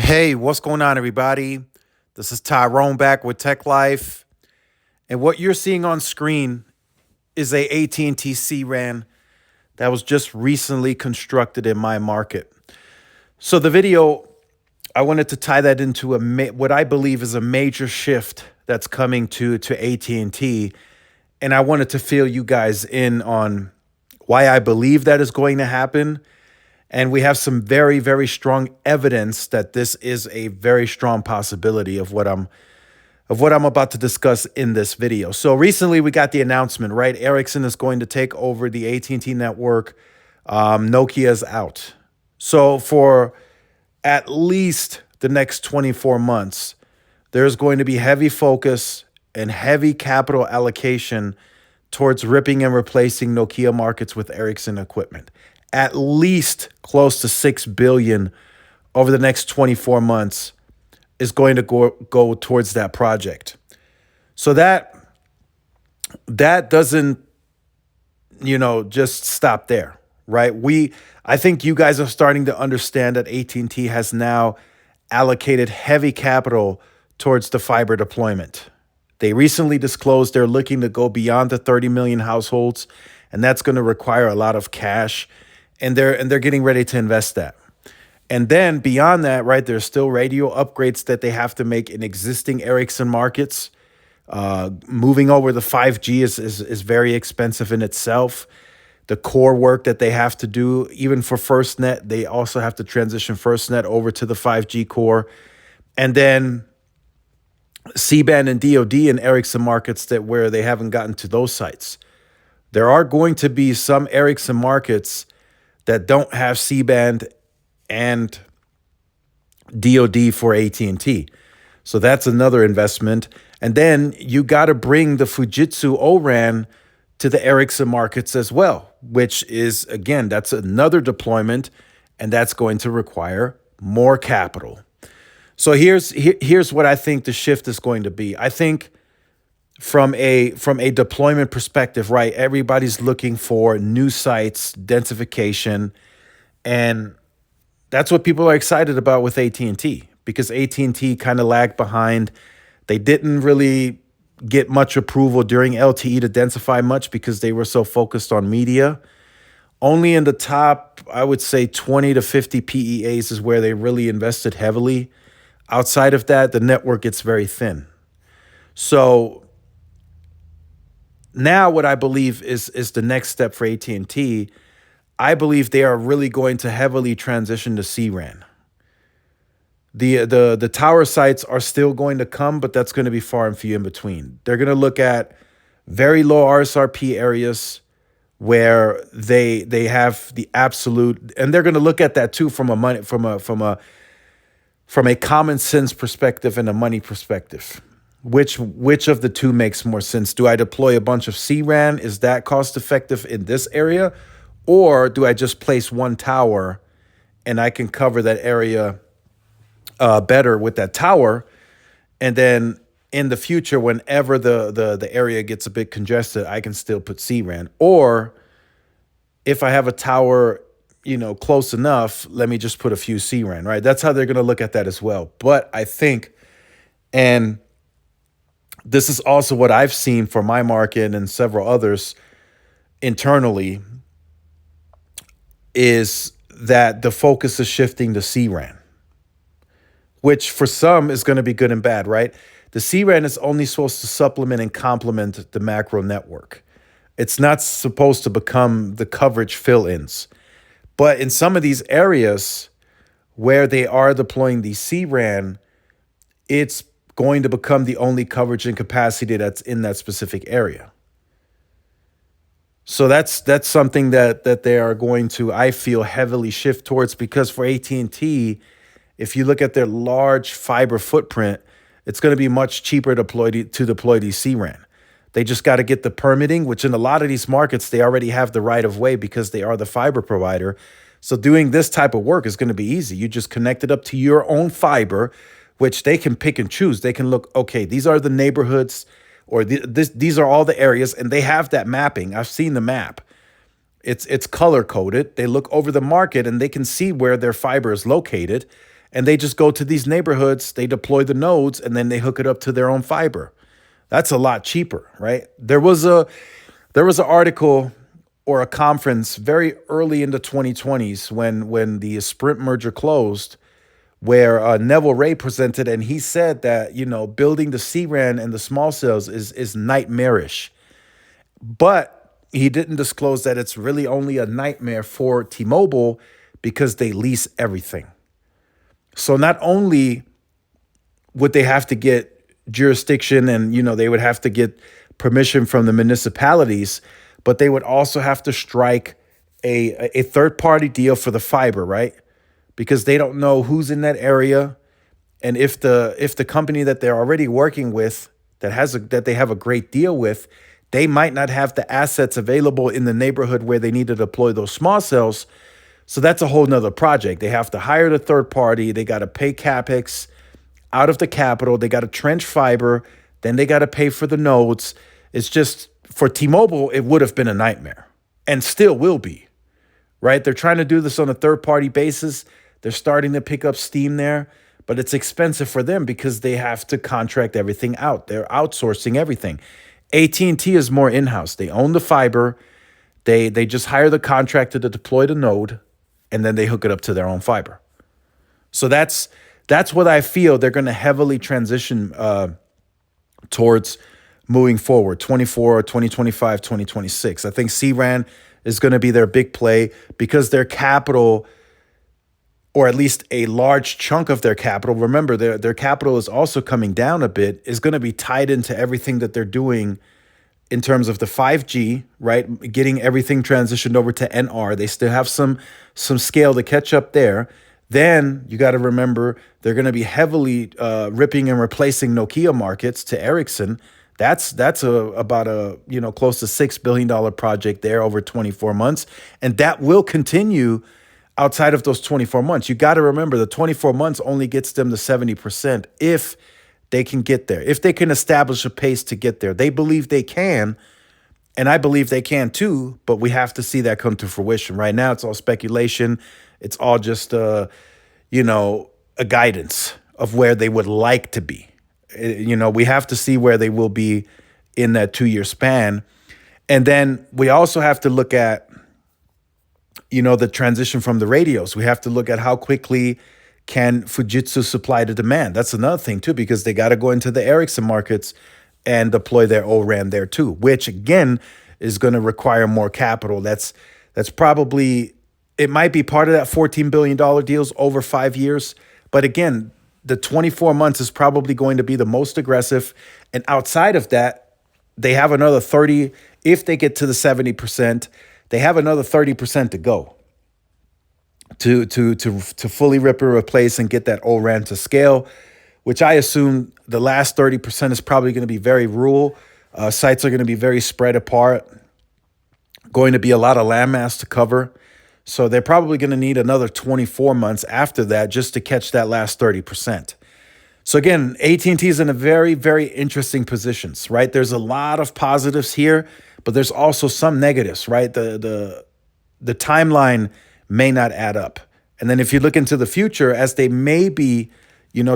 Hey, what's going on, everybody? This is Tyrone back with Tech Life, and what you're seeing on screen is a AT&T C-RAN that was just recently constructed in my market. So the video, I wanted to tie that into what I believe is a major shift that's coming to AT&T, and I wanted to fill you guys in on why I believe that is going to happen. And we have some very, very strong evidence that this is a very strong possibility of what I'm about to discuss in this video. So recently we got the announcement, right? Ericsson is going to take over the AT&T network. Nokia's out. So for at least the next 24 months, there's going to be heavy focus and heavy capital allocation towards ripping and replacing Nokia markets with Ericsson equipment. At least close to $6 billion over the next 24 months is going to go towards that project. So that doesn't, just stop there, right? I think you guys are starting to understand that AT&T has now allocated heavy capital towards the fiber deployment. They recently disclosed they're looking to go beyond the 30 million households, and that's going to require a lot of cash. And they're getting ready to invest that. And then beyond that, right, there's still radio upgrades that they have to make in existing Ericsson markets. Moving over the 5G is very expensive in itself. The core work that they have to do, even for FirstNet, they also have to transition FirstNet over to the 5G core. And then C-band and DoD in Ericsson markets where they haven't gotten to those sites. There are going to be some Ericsson markets that don't have C-band and DoD for AT&T. So that's another investment. And then you got to bring the Fujitsu O-RAN to the Ericsson markets as well, which is, again, that's another deployment, and that's going to require more capital. So here's what I think the shift is going to be. I think from a deployment perspective, right, everybody's looking for new sites, densification, and that's what people are excited about with AT&T, because AT&T kind of lagged behind. They didn't really get much approval during LTE to densify much because they were so focused on media. Only in the top, I would say 20 to 50 PEAs is where they really invested heavily. Outside of that, the network gets very thin. So now what I believe is the next step for AT&T, I believe they are really going to heavily transition to C-RAN. The tower sites are still going to come, but that's going to be far and few in between. They're going to look at very low RSRP areas where they have the absolute, and they're going to look at that too from a common sense perspective and a money perspective. Which of the two makes more sense? Do I deploy a bunch of C-RAN? Is that cost effective in this area? Or do I just place one tower and I can cover that area better with that tower? And then in the future, whenever the area gets a bit congested, I can still put C-RAN. Or if I have a tower, close enough, let me just put a few C-RAN, right? That's how they're going to look at that as well. But I think, and this is also what I've seen for my market and several others internally, is that the focus is shifting to C-RAN, which for some is going to be good and bad, right? The C-RAN is only supposed to supplement and complement the macro network. It's not supposed to become the coverage fill-ins. But in some of these areas where they are deploying the C-RAN, it's going to become the only coverage and capacity that's in that specific area. So that's something that they are going to, I feel, heavily shift towards, because for AT&T, if you look at their large fiber footprint, it's going to be much cheaper to deploy the C-RAN. They just got to get the permitting, which in a lot of these markets, they already have the right of way because they are the fiber provider. So doing this type of work is going to be easy. You just connect it up to your own fiber, which they can pick and choose. They can look, okay, these are the neighborhoods, or these are all the areas, and they have that mapping. I've seen the map. It's color coded. They look over the market and they can see where their fiber is located, and they just go to these neighborhoods, they deploy the nodes, and then they hook it up to their own fiber. That's a lot cheaper, right? There was an article or a conference very early in the 2020s when the Sprint merger closed, where Neville Ray presented, and he said that building the CRAN and the small cells is nightmarish, but he didn't disclose that it's really only a nightmare for T-Mobile because they lease everything. So not only would they have to get jurisdiction and they would have to get permission from the municipalities, but they would also have to strike a third party deal for the fiber, right? Because they don't know who's in that area, and if the company that they're already working with that they have a great deal with, they might not have the assets available in the neighborhood where they need to deploy those small cells. So that's a whole nother project. They have to hire the third party. They got to pay capex out of the capital. They got to trench fiber. Then they got to pay for the nodes. It's just, for T-Mobile, it would have been a nightmare and still will be, right? They're trying to do this on a third party basis. They're starting to pick up steam there, but it's expensive for them because they have to contract everything out. They're outsourcing everything. AT&T is more in-house. They own the fiber. They just hire the contractor to deploy the node, and then they hook it up to their own fiber. So that's what I feel they're going to heavily transition towards moving forward, 24, 2025, 2026. I think CRAN is going to be their big play because their capital, or at least a large chunk of their capital, remember their capital is also coming down a bit, is going to be tied into everything that they're doing in terms of the 5G, right? Getting everything transitioned over to NR. They still have some scale to catch up there. Then you got to remember they're going to be heavily ripping and replacing Nokia markets to Ericsson. That's about a close to $6 billion project there over 24 months, and that will continue outside of those 24 months. You got to remember the 24 months only gets them to 70% if they can get there, if they can establish a pace to get there. They believe they can, and I believe they can too, but we have to see that come to fruition. Right now, it's all speculation. It's all just, a guidance of where they would like to be. We have to see where they will be in that 2-year span. And then we also have to look at, the transition from the radios. We have to look at how quickly can Fujitsu supply the demand. That's another thing too, because they got to go into the Ericsson markets and deploy their O-RAN there too, which again is going to require more capital. That's probably, it might be part of that $14 billion deals over 5 years. But again, the 24 months is probably going to be the most aggressive. And outside of that, they have another 30. If they get to the 70%, they have another 30% to go to fully rip and replace and get that O-RAN to scale, which I assume the last 30% is probably going to be very rural. Sites are going to be very spread apart, going to be a lot of landmass to cover. So they're probably going to need another 24 months after that just to catch that last 30%. So again, AT&T is in a very, very interesting positions, right? There's a lot of positives here, but there's also some negatives, right? The timeline may not add up. And then if you look into the future, as they maybe,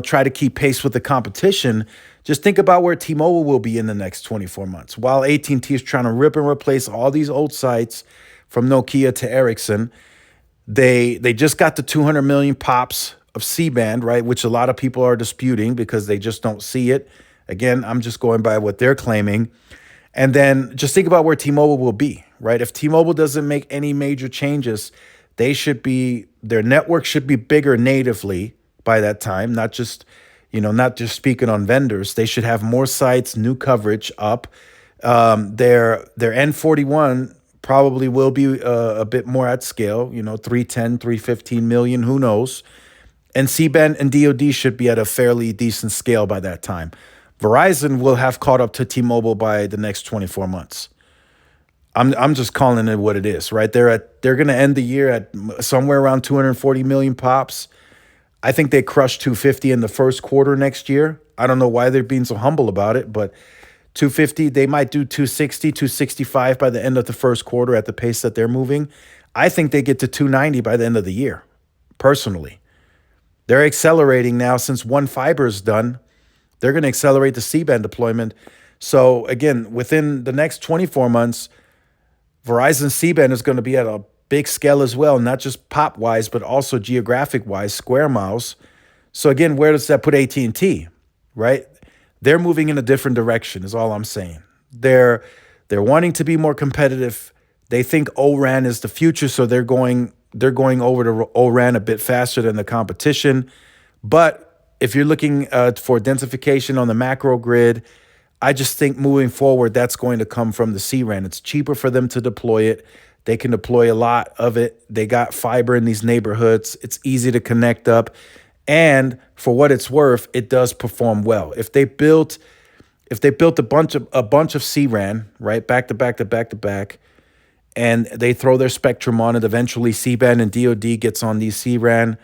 try to keep pace with the competition, just think about where T-Mobile will be in the next 24 months. While AT&T is trying to rip and replace all these old sites from Nokia to Ericsson, they just got the 200 million pops of C-band, right? Which a lot of people are disputing because they just don't see it. Again, I'm just going by what they're claiming. And then just think about where T-Mobile will be, right? If T-Mobile doesn't make any major changes, their network should be bigger natively by that time, not just speaking on vendors. They should have more sites, new coverage up. Their N41 probably will be a bit more at scale, 310, 315 million, who knows? And C-band and DoD should be at a fairly decent scale by that time. Verizon will have caught up to T-Mobile by the next 24 months. I'm just calling it what it is, right? They're going to end the year at somewhere around 240 million pops. I think they crushed 250 in the first quarter next year. I don't know why they're being so humble about it, but 250, they might do 260, 265 by the end of the first quarter at the pace that they're moving. I think they get to 290 by the end of the year, personally. They're accelerating now since one fiber is done. They're going to accelerate the C-band deployment. So again, within the next 24 months, Verizon C-band is going to be at a big scale as well, not just pop-wise, but also geographic-wise, square miles. So again, where does that put AT&T, right? They're moving in a different direction is all I'm saying. They're wanting to be more competitive. They think O-RAN is the future, so they're going over to O-RAN a bit faster than the competition. But if you're looking for densification on the macro grid, I just think moving forward, that's going to come from the C-RAN. It's cheaper for them to deploy it. They can deploy a lot of it. They got fiber in these neighborhoods. It's easy to connect up. And for what it's worth, it does perform well. If they built a bunch of C-RAN, right, back to back to back to back, and they throw their spectrum on it, eventually C-band and DoD gets on these C-RAN,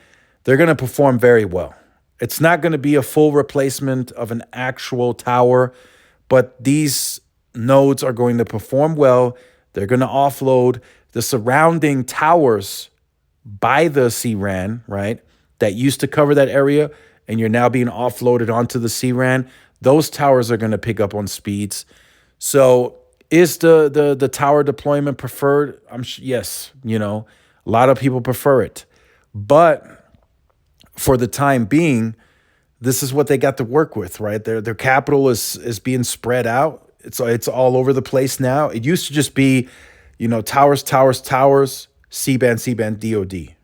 they're going to perform very well. It's not going to be a full replacement of an actual tower, but these nodes are going to perform well. They're going to offload the surrounding towers by the C-RAN, right, that used to cover that area, and you're now being offloaded onto the C-RAN. Those towers are going to pick up on speeds. So is the tower deployment preferred? Yes, a lot of people prefer it. But for the time being, this is what they got to work with, right? Their capital is being spread out. It's all over the place now. It used to just be, towers, towers, towers, C-band, C-band, DoD.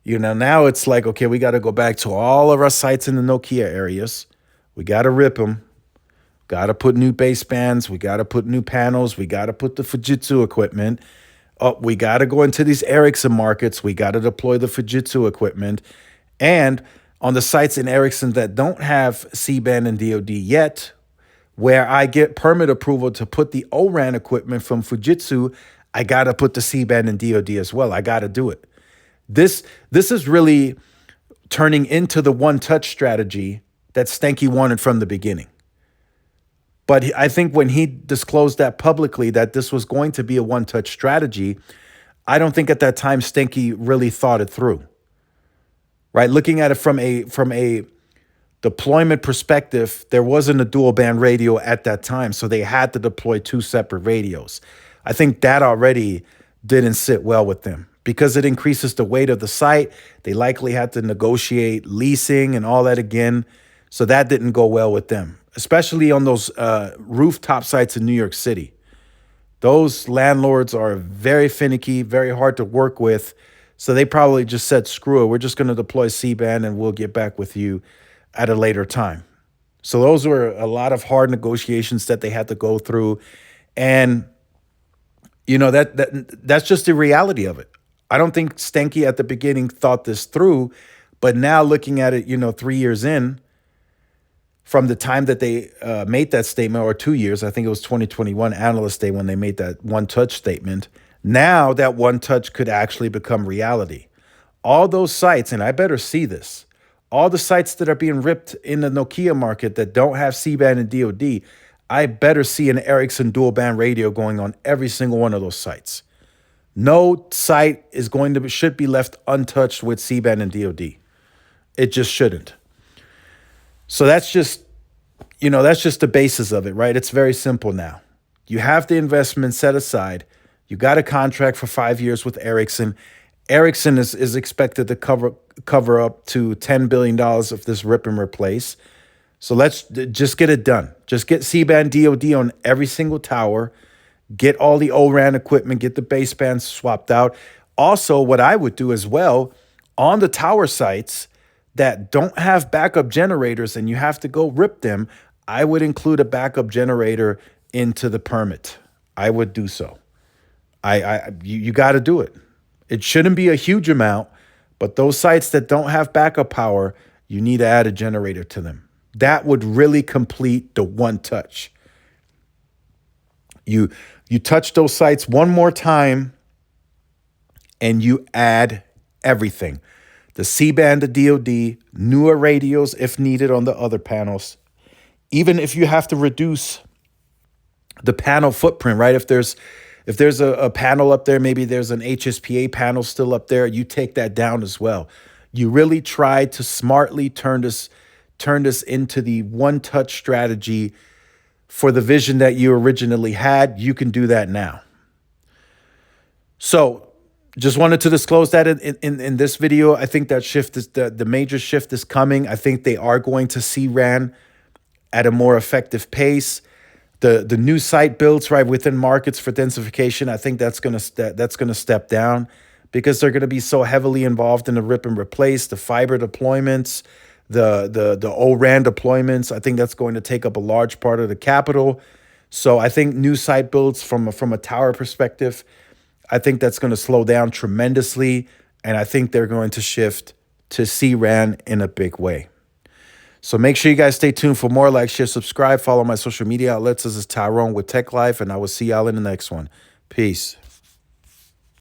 Now it's like, okay, we got to go back to all of our sites in the Nokia areas. We got to rip them. Got to put new basebands. We got to put new panels. We got to put the Fujitsu equipment. We got to go into these Ericsson markets. We got to deploy the Fujitsu equipment. And on the sites in Ericsson that don't have C-band and DoD yet, where I get permit approval to put the O-RAN equipment from Fujitsu, I got to put the C-band and DoD as well. I got to do it. This is really turning into the one-touch strategy that Stenke wanted from the beginning. But I think when he disclosed that publicly, that this was going to be a one-touch strategy, I don't think at that time Stenke really thought it through. Right? Looking at it from a deployment perspective, there wasn't a dual band radio at that time, so they had to deploy two separate radios. I think that already didn't sit well with them because it increases the weight of the site. They likely had to negotiate leasing and all that again. So that didn't go well with them, especially on those rooftop sites in New York City. Those landlords are very finicky, very hard to work with. So they probably just said, screw it, we're just going to deploy C-band and we'll get back with you at a later time. So those were a lot of hard negotiations that they had to go through. And, that's just the reality of it. I don't think Stenke at the beginning thought this through, but now looking at it, 3 years in, from the time that they made that statement, or 2 years, I think it was 2021 Analyst Day when they made that one-touch statement. Now that one-touch could actually become reality. All those sites, and I better see this, all the sites that are being ripped in the Nokia market that don't have C-band and DoD, I better see an Ericsson dual band radio going on every single one of those sites. No site should be left untouched with C-band and DoD. It just shouldn't. So that's just the basis of it, right? It's very simple now. You have the investment set aside. You got a contract for 5 years with Ericsson. Ericsson is expected to cover up to $10 billion of this rip and replace. So let's just get it done. Just get C-band DoD on every single tower. Get all the O-RAN equipment. Get the basebands swapped out. Also, what I would do as well, on the tower sites that don't have backup generators and you have to go rip them, I would include a backup generator into the permit. I would do so. You got to do it. It shouldn't be a huge amount, but those sites that don't have backup power, you need to add a generator to them. That would really complete the one touch. You touch those sites one more time and you add everything. The C-band, the DoD, newer radios if needed on the other panels. Even if you have to reduce the panel footprint, right? If there's a panel up there, maybe there's an HSPA panel still up there, you take that down as well. You really tried to smartly turn this into the one-touch strategy for the vision that you originally had. You can do that now. So just wanted to disclose that in this video. I think that shift is the major shift is coming. I think they are going to see RAN at a more effective pace. The new site builds right within markets for densification, I think that's gonna step down because they're gonna be so heavily involved in the rip and replace, the fiber deployments, the O-RAN deployments. I think that's going to take up a large part of the capital. So I think new site builds from a tower perspective, I think that's going to slow down tremendously, and I think they're going to shift to C-RAN in a big way. So make sure you guys stay tuned for more. Like, share, subscribe, follow my social media outlets. This is Tyrone with Tech Life, and I will see y'all in the next one. Peace.